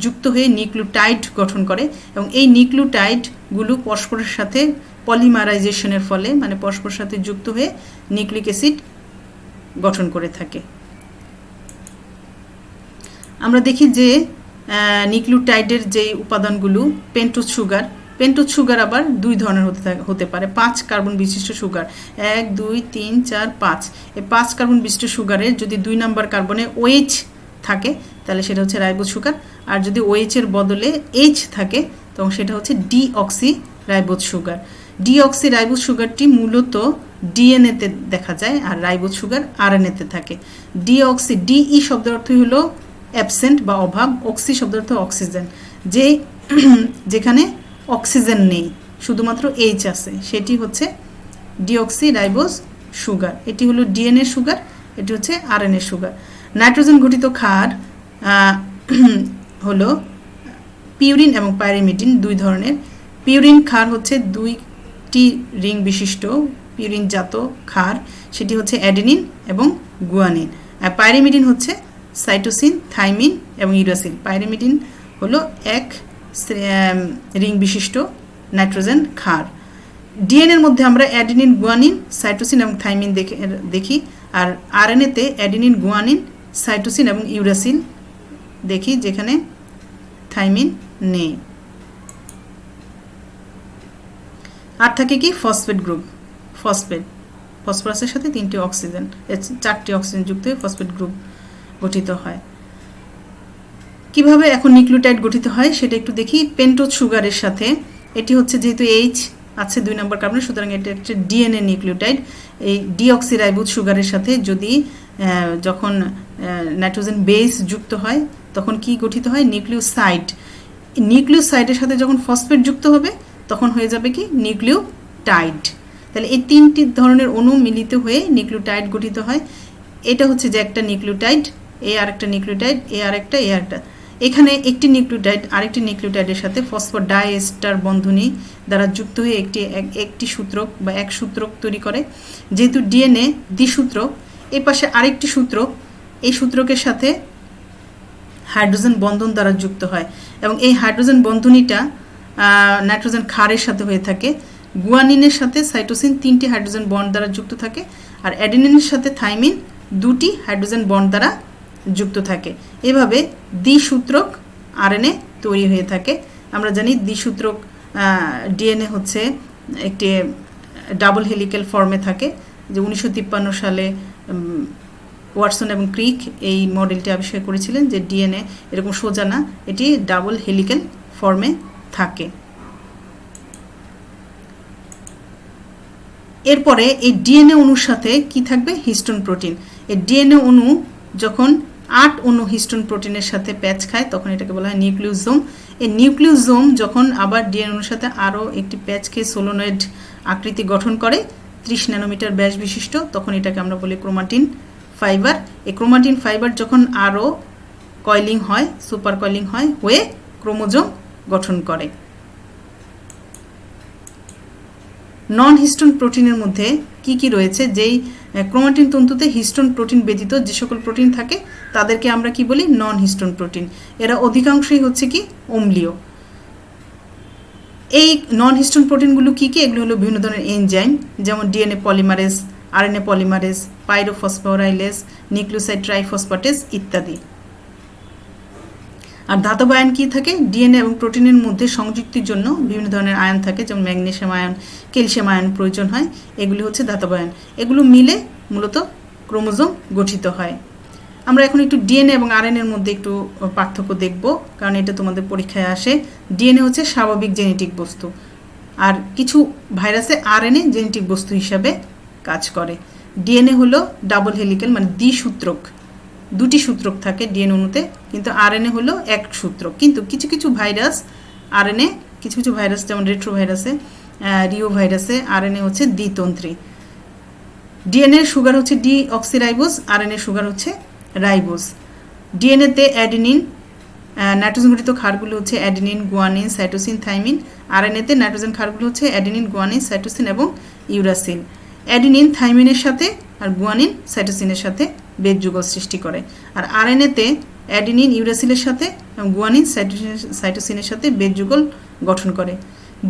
যুক্ত হয়ে নিউক্লিওটাইড গঠন করে, এবং এই নিউক্লিওটাইডগুলো পরস্পরের সাথে পলিমারাইজেশনের ফলে, মানে পরস্পরের সাথে যুক্ত হয়ে নিউক্লিক অ্যাসিড গঠন করে থাকে। আমরা দেখি যে নিউক্লিওটাইডের যে উপাদানগুলো, পেন্টোজ সুগার আবার 2 ধরনের হতে পারে। 5 কার্বন বিশিষ্ট সুগার, 1, 2, 3, 4, 5। এই 5 কার্বন বিশিষ্ট সুগারের যদি 2 নম্বর কার্বনে OH থাকে তাহলে সেটা হচ্ছে রাইবোজ সুগার, আর যদি OH এর বদলে H থাকে তখন সেটা হচ্ছে deoxyribose sugar. Deoxyribose সুগারটি মূলত ডিএনএতে দেখা যায়, আর রাইবোজ সুগার আরএনএতে থাকে। ডিঅক্সি, ডিই শব্দের অর্থ হলো অ্যাবসেন্ট বা অভাব, অক্সি শব্দের অর্থ অক্সিজেন, যেখানে অক্সিজেন নেই, শুধুমাত্র H আছে, সেটি হচ্ছে ডিঅক্সি রাইবোজ সুগার। এটি হলো ডিএনএ সুগার, এটি হচ্ছে আরএনএ সুগার। নাইট্রোজেন ঘটিত ক্ষার হলো পিউরিন এবং পাইরিমিডিন, দুই ধরনের। পিউরিন ক্ষার হচ্ছে 2টি রিং বিশিষ্ট পিউরিন জাত ক্ষার, সেটি হচ্ছে অ্যাডেনিন এবং গুয়ানিন। আর পাইরিমিডিন হচ্ছে সাইটোসিন, থাইমিন এবং ইউরাসিল। পাইরিমিডিন হলো 1 রিং বিশিষ্ট নাইট্রোজেন ক্ষার। ডিএনএর মধ্যে আমরা অ্যাডেনিন, গুয়ানিন, সাইটোসিন এবং থাইমিন দেখি, আর আরএনএতে অ্যাডেনিন, গুয়ানিন, সাইটোসিন এবং ইউরাসিল দেখি, যেখানে থাইমিন নেই। আর থাকে কি ফসফেট গ্রুপ। ফসফরাসের সাথে 4টি অক্সিজেন যুক্ত হয়ে ফসফেট গ্রুপ গঠিত হয়। কিভাবে এখন নিউক্লিওটাইড গঠিত হয় সেটা একটু দেখি। পেন্টোজ সুগারের সাথে, এটি হচ্ছে যেহেতু এইচ আছে 2 নম্বর কার্বনে, সুতরাং এটা একটা ডিএনএ নিউক্লিওটাইড। এই ডিঅক্সিরাইবোজ সুগারের সাথে যদি যখন নাইট্রোজেন বেস যুক্ত হয় তখন কি গঠিত হয়? নিউক্লিওসাইড। নিউক্লিওসাইডের সাথে যখন ফসফেট যুক্ত হবে তখন হয়ে যাবে কি? নিউক্লিওটাইড। তাহলে এই 3টি ধরনের অণু মিলিত হয়ে নিউক্লিওটাইড গঠিত হয়। এটা হচ্ছে যে একটা নিউক্লিওটাইড, এ আরেকটা নিউক্লিওটাইড, এ আরেকটা। এখানে একটি নিউক্লিওটাইড আরেকটি নিউক্লিওটাইডের সাথে ফসফোডাইএস্টার বন্ধনী দ্বারা যুক্ত হয়ে একটি সূত্রক বা এক সূত্রক তৈরি করে। যেহেতু ডিএনএ দ্বিসূত্রক, এর পাশে আরেকটি সূত্রক, এই সূত্রকের সাথে হাইড্রোজেন বন্ধন দ্বারা যুক্ত হয় এবং এই হাইড্রোজেন বন্ধনীটা নাইট্রোজেন ক্ষারের সাথে হয়ে থাকে। গুয়ানিনের সাথে সাইটোসিন 3টি হাইড্রোজেন বন্ড দ্বারা যুক্ত থাকে, আর অ্যাডেনিনের সাথে থাইমিন 2টি হাইড্রোজেন বন্ড দ্বারা যুক্ত থাকে। এভাবে দ্বিসূত্রক আরএনএ তৈরি হয়ে থাকে। আমরা জানি দ্বিসূত্রক ডিএনএ হচ্ছে একটি ডাবল হেলিক্যাল ফর্মে থাকে, যে 1953 সালে ওয়াটসন এবং ক্রিক এই মডেলটি আবিষ্কার করেছিলেন, যে ডিএনএ এরকম সোজা না, এটি ডাবল হেলিক্যাল ফর্মে থাকে। এরপরে এই ডিএনএ অণুর সাথে কি থাকবে? Histone protein. এই ডিএনএ অণু যখন 8 অণু হিস্টোন প্রোটিনের সাথে প্যাচ খায় তখন এটাকে বলা হয় নিউক্লিওজোম। এই নিউক্লিওজোম যখন আবার ডিএনএ অণুর সাথে আরও একটি প্যাচ খেয়ে সোলোনয়েড আকৃতি গঠন করে 30 ন্যানোমিটার ব্যাস বিশিষ্ট, তখন এটাকে আমরা বলি ক্রোমাটিন ফাইবার। এই ক্রোমাটিন ফাইবার যখন আরও কয়েলিং হয়, সুপার কয়েলিং হয়, হয়ে ক্রোমোজোম গঠন করে। নন হিস্টোন প্রোটিনের মধ্যে কি কি রয়েছে? যেই ক্রোমাটিন তন্তুতে হিস্টোন প্রোটিন ব্যতীত যে সকল প্রোটিন থাকে তাদেরকে আমরা কি বলি? নন হিস্টোন প্রোটিন। এরা অধিকাংশই হচ্ছে কি? অম্লীয়। এই নন হিস্টোন প্রোটিনগুলো কি কি? এগুলো হলো বিভিন্ন ধরনের এনজাইম, যেমন DNA polymerase, RNA polymerase, pyrophosphorylase, nucleoside triphosphatase ইত্যাদি। আর ধাতব আয়ন কি থাকে? ডিএনএ এবং প্রোটিনের মধ্যে সংযুক্তির জন্য বিভিন্ন ধরনের আয়ন থাকে, যেমন ম্যাগনেসিয়াম আয়ন, ক্যালসিয়াম আয়ন প্রয়োজন হয়। এগুলি হচ্ছে ধাতব আয়ন। এগুলো মিলে মূলত ক্রোমোজোম গঠিত হয়। আমরা এখন একটু ডিএনএ এবং আরএনএর মধ্যে একটু পার্থক্য দেখব, কারণ এটা তোমাদের পরীক্ষায় আসে। ডিএনএ হচ্ছে স্বাভাবিক জেনেটিক বস্তু, আর কিছু ভাইরাসে আরএনএ জেনেটিক বস্তু হিসাবে কাজ করে। ডিএনএ হলো ডাবল হেলিক্যাল, মানে দ্বিসূত্রক, 2টি সূত্রক থাকে ডিএনএ অণুতে, কিন্তু আরএনএ হলো এক সূত্রক। কিন্তু কিছু কিছু ভাইরাস আরএনএ, কিছু কিছু ভাইরাস যেমন রেট্রো ভাইরাসে, রিও ভাইরাসে আরএনএ হচ্ছে দ্বিতন্ত্রী। ডিএনএ সুগার হচ্ছে ডিঅক্সিরাইবোজ, আরএনএ সুগার হচ্ছে রাইবোজ। ডিএনএতে অ্যাডেনিন, নাইট্রোজেন ঘটিত ক্ষারগুলো হচ্ছে অ্যাডেনিন, গুয়ানিন, সাইটোসিন, থাইমিন। আরএনএতে নাইট্রোজেন ক্ষারগুলো হচ্ছে অ্যাডেনিন, গুয়ানিন, সাইটোসিন এবং ইউরাসিল। অ্যাডেনিন থাইমিনের সাথে আর গুয়ানিন সাইটোসিনের সাথে বেদ যুগল সৃষ্টি করে। আর আরএনএতে অ্যাডেনিন ইউরাসিলের সাথে এবং গুয়ানিন সাইটোসিনের সাথে বেদ যুগল গঠন করে।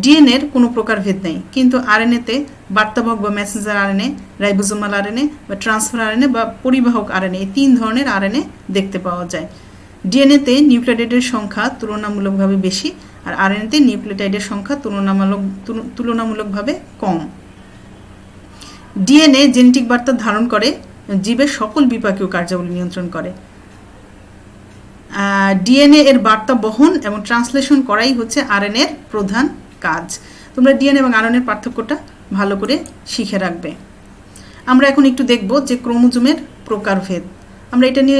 ডিএনএর কোনো প্রকার ভেদ নেই, কিন্তু আরএনএতে বার্তাবাহক বা মেসেঞ্জার আরএনএ, রাইবোজোমাল আরএনএ বা ট্রান্সফার আরএনএ বা পরিবাহক আরএনএ, এই 3 ধরনের আরএনএ দেখতে পাওয়া যায়। ডিএনএতে নিউক্লিওটাইডের সংখ্যা তুলনামূলকভাবে বেশি, আর আরএনএতে নিউক্লিওটাইডের সংখ্যা তুলনামূলকভাবে কম। ডিএনএ জেনেটিক বার্তা ধারণ করে, জীবের সকল বিপাকীয় কার্যাবলী নিয়ন্ত্রণ করে। ডিএনএ এর বার্তা বহন এবং ট্রান্সলেশন করাই হচ্ছে আরএনএর প্রধান কাজ। তোমরা ডিএনএ এবং আরএনএর পার্থক্যটা ভালো করে শিখে রাখবে। আমরা এখন একটু দেখব যে ক্রোমোজোমের প্রকারভেদ। আমরা এটা নিয়ে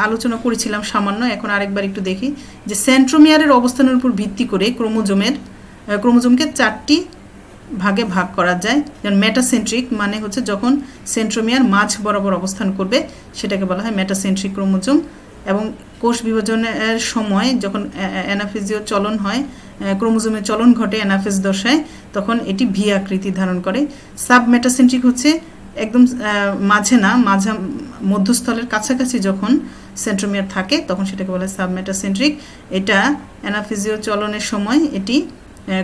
আলোচনা করেছিলাম সামান্য, এখন আরেকবার একটু দেখি যে সেন্ট্রোমিয়ারের অবস্থানের উপর ভিত্তি করে ক্রোমোজোমকে 4টি ভাগে ভাগ করা যায়। যেমন মেটাসেন্ট্রিক মানে হচ্ছে যখন সেন্ট্রোমিয়ার মাঝ বরাবর অবস্থান করবে সেটাকে বলা হয় মেটাসেন্ট্রিক ক্রোমোজোম। এবং কোষ বিভাজনের সময় যখন অ্যানাফেজীয় চলন হয়, ক্রোমোজোমের চলন ঘটে অ্যানাফেজ দশায়, তখন এটি ভি আকৃতি ধারণ করে। সাব মেটাসেন্ট্রিক হচ্ছে একদম মাঝে না, মধ্যস্থলের কাছাকাছি যখন সেন্ট্রোমিয়ার থাকে তখন সেটাকে বলা হয় সাব মেটাসেন্ট্রিক। এটা অ্যানাফেজীয় চলনের সময় এটি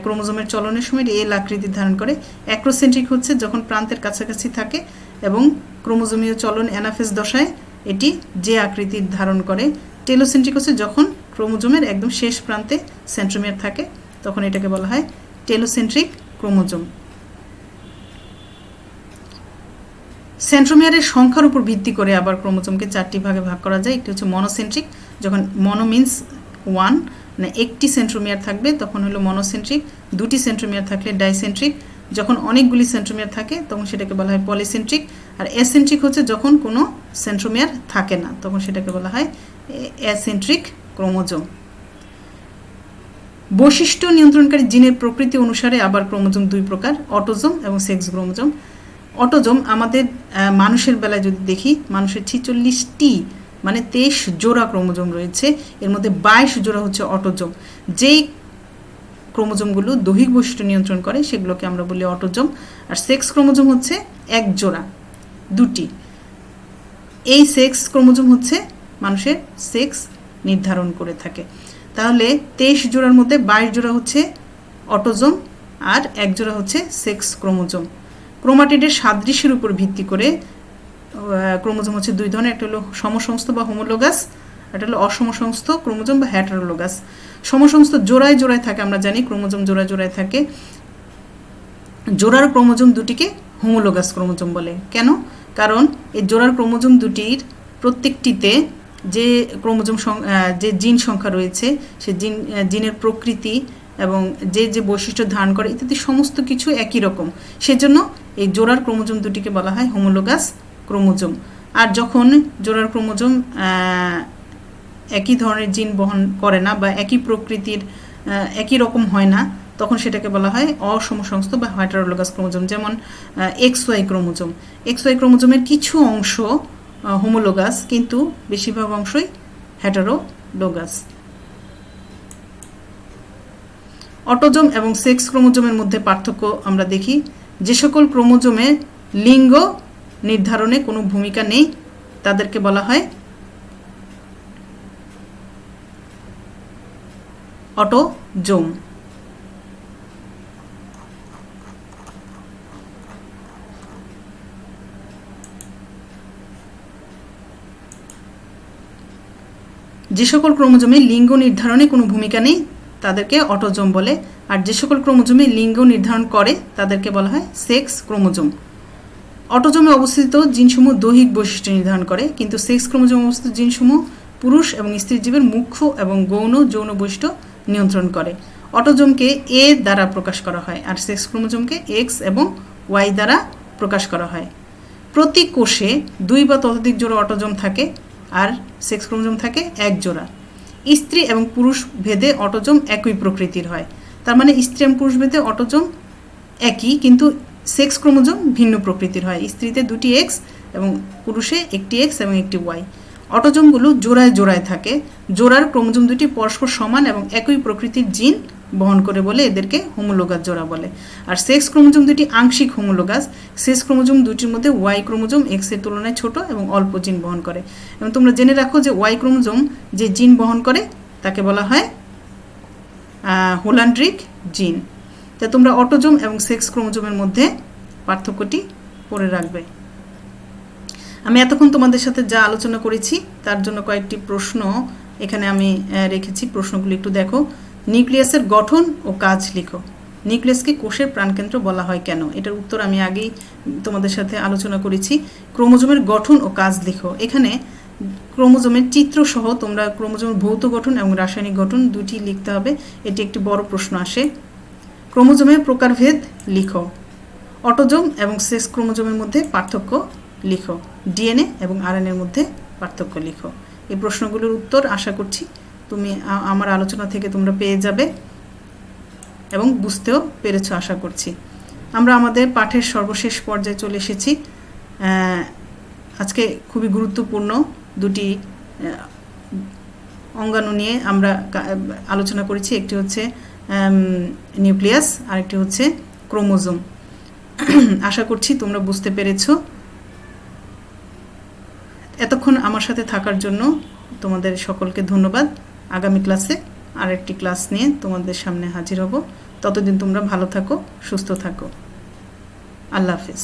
ক্রোমোজোমের চলনের সময় এল আকৃতি ধারণ করে। অ্যাক্রোসেন্ট্রিক হচ্ছে যখন প্রান্তের কাছাকাছি থাকে এবং ক্রোমোজোমীয় চলন অ্যানাফেজ দশায় এটি যে আকৃতি ধারণ করে। টেলোসেন্ট্রিক হচ্ছে যখন ক্রোমোজোমের একদম শেষ প্রান্তে সেন্ট্রোমিয়ার থাকে তখন এটাকে বলা হয় টেলোসেন্ট্রিক ক্রোমোজোম। সেন্ট্রোমিয়ারের সংখ্যার উপর ভিত্তি করে আবার ক্রোমোজোমকে 4টি ভাগে ভাগ করা যায়। একটি হচ্ছে মনোসেন্ট্রিক, যখন মনো মিন্স 1, মানে একটি সেন্ট্রোমিয়ার থাকবে তখন হলো মনোসেন্ট্রিক। 2টি সেন্ট্রোমিয়ার থাকলে ডাইসেন্ট্রিক। যখন অনেকগুলি সেন্ট্রোমিয়ার থাকে তখন সেটাকে বলা হয় পলিসেন্ট্রিক। আর অ্যাসেন্ট্রিক হচ্ছে যখন কোনো সেন্ট্রোমিয়ার থাকে না তখন সেটাকে বলা হয় অ্যাসেন্ট্রিক ক্রোমোজোম। বৈশিষ্ট্য নিয়ন্ত্রণকারী জিনের প্রকৃতি অনুসারে আবার ক্রোমোজোম 2 প্রকার, অটোজোম এবং সেক্স ক্রোমোজোম। অটোজোম আমাদের মানুষের বেলায় যদি দেখি, মানুষের 46টি মানে 23 জোড়া ক্রোমোজোম রয়েছে, এর মধ্যে 22 জোড়া হচ্ছে অটোজোম। যেই ক্রোমোজোমগুলো দৈহিক বৈশিষ্ট্য নিয়ন্ত্রণ করে সেগুলোকে আমরা বলি অটোজোম। আর সেক্স ক্রোমোজোম হচ্ছে 1 জোড়া, 2টি। এই সেক্স ক্রোমোজোম হচ্ছে মানুষের সেক্স নির্ধারণ করে থাকে। তাহলে 23 জোড়ার মধ্যে 22 জোড়া হচ্ছে অটোজোম আর 1 জোড়া হচ্ছে সেক্স ক্রোমোজোম। ক্রোমাটিডের সাদৃশ্যের উপর ভিত্তি করে ক্রোমোজোম হচ্ছে 2 ধরনের, একটা হলো সমসংস্থ বা হোমোলোগাস, একটা হলো অসমসংস্থ ক্রোমোজোম বা হ্যাটারোলোগাস। সমসংস্থ জোড়ায় জোড়ায় থাকে, আমরা জানি ক্রোমোজোম জোড়ায় জোড়ায় থাকে। জোড়ার ক্রোমোজোম দুটিকে হোমোলোগাস ক্রোমোজোম বলে। কেন? কারণ এই জোড়ার ক্রোমোজোম দুটির প্রত্যেকটিতে যে ক্রোমোজোম যে জিন সংখ্যা রয়েছে সে জিনের প্রকৃতি এবং যে যে বৈশিষ্ট্য ধারণ করে ইত্যাদি সমস্ত কিছু একই রকম, সেজন্য এই জোড়ার ক্রোমোজোম দুটিকে বলা হয় হোমোলোগাস ক্রোমোজোম। আর যখন জোড়ার ক্রোমোজোম একই ধরনের জিন বহন করে না বা একই প্রকৃতির একই রকম হয় না তখন সেটাকে বলা হয় অসমসংস্থ বা হেটারোলোগাস ক্রোমোজোম। যেমন XY ক্রোমোজোম, XY ক্রোমোজোমের কিছু অংশ হোমোলোগাস কিন্তু বেশিরভাগ অংশই হেটারোলোগাস। অটোজোম এবং সেক্স ক্রোমোজোমের মধ্যে পার্থক্য আমরা দেখি। যে সকল ক্রোমোজোমে লিঙ্গ নির্ধারণে কোনো ভূমিকা নেই তাদেরকে বলা হয় অটোজোম। যে সকল ক্রোমোজোমে লিঙ্গ নির্ধারণে কোনো ভূমিকা নেই তাদেরকে অটোজোম বলে, আর যে সকল ক্রোমোজোমে লিঙ্গ নির্ধারণ করে তাদেরকে বলা হয় সেক্স ক্রোমোজোম। অটোজোমে অবস্থিত জিনসমূহ দৈহিক বৈশিষ্ট্য নির্ধারণ করে, কিন্তু সেক্স ক্রোমোজোমে অবস্থিত জিনসমূহ পুরুষ এবং স্ত্রী জীবের মুখ্য এবং যৌন বৈশিষ্ট্য নিয়ন্ত্রণ করে। অটোজোমকে এ দ্বারা প্রকাশ করা হয় আর সেক্স ক্রোমোজোমকে এক্স এবং ওয়াই দ্বারা প্রকাশ করা হয়। প্রতি কোষে 2 বা ততোধিক জোড়া অটোজোম থাকে আর সেক্স ক্রোমোজোম থাকে 1 জোড়া। স্ত্রী এবং পুরুষ ভেদে অটোজোম একই প্রকৃতির হয়। তার মানে স্ত্রী এবং পুরুষ ভেদে অটোজোম একই, কিন্তু সেক্স ক্রোমোজোম ভিন্ন প্রকৃতির হয়। স্ত্রীতে 2টি এক্স এবং পুরুষে 1টি এক্স এবং 1টি ওয়াই। অটোজোমগুলো জোড়ায় জোড়ায় থাকে। জোড়ার ক্রোমোজোম দুটি পরস্পর সমান এবং একই প্রকৃতির জিন বহন করে বলে এদেরকে হোমোলোগাস জোড়া বলে। আর সেক্স ক্রোমোজোম দুটি আংশিক হোমোলোগাস। সেক্স ক্রোমোজোম দুটির মধ্যে ওয়াই ক্রোমোজোম এক্স এর তুলনায় ছোট এবং অল্প জিন বহন করে। এবং তোমরা জেনে রাখো যে ওয়াই ক্রোমোজোম যে জিন বহন করে তাকে বলা হয় হোলান্ড্রিক জিন। তা তোমরা অটোজোম এবং সেক্স ক্রোমোজোমের মধ্যে পার্থক্যটি পড়ে রাখবে। আমি এতক্ষণ তোমাদের সাথে যা আলোচনা করেছি তার জন্য কয়েকটি প্রশ্ন এখানে আমি রেখেছি, প্রশ্নগুলো একটু দেখো। নিউক্লিয়াসের গঠন ও কাজ লিখো। নিউক্লিয়াসকে কোষের প্রাণকেন্দ্র বলা হয় কেন? এটার উত্তর আমি আগেই তোমাদের সাথে আলোচনা করেছি। ক্রোমোজোমের গঠন ও কাজ লিখো। এখানে ক্রোমোজোমের চিত্র সহ তোমরা ক্রোমোজোমের ভৌত গঠন এবং রাসায়নিক গঠন দুটি লিখতে হবে। এটি একটি বড় প্রশ্ন আসে। ক্রোমোজোমের প্রকারভেদ লিখো। অটোজোম এবং সেক্স ক্রোমোজোমের মধ্যে পার্থক্য লিখো। ডিএনএ এবং আরএনএর মধ্যে পার্থক্য লিখো। এই প্রশ্নগুলোর উত্তর আশা করছি তুমি আমার আলোচনা থেকে তোমরা পেয়ে যাবে এবং বুঝতেও পেরেছো আশা করছি। আমরা আমাদের পাঠের সর্বশেষ পর্যায়ে চলে এসেছি। আজকে খুবই গুরুত্বপূর্ণ দুটি অঙ্গাণু নিয়ে আমরা আলোচনা করেছি। একটি হচ্ছে নিউক্লিয়াস, আরেকটি হচ্ছে ক্রোমোজোম। আশা করছি তোমরা বুঝতে পেরেছো। এতক্ষণ আমার সাথে থাকার জন্য তোমাদের সকলকে ধন্যবাদ। আগামী ক্লাসে আরেকটি ক্লাস নিয়ে তোমাদের সামনে হাজির হব। ততদিন তোমরা ভালো থাকো, সুস্থ থাকো। আল্লাহ হাফেজ।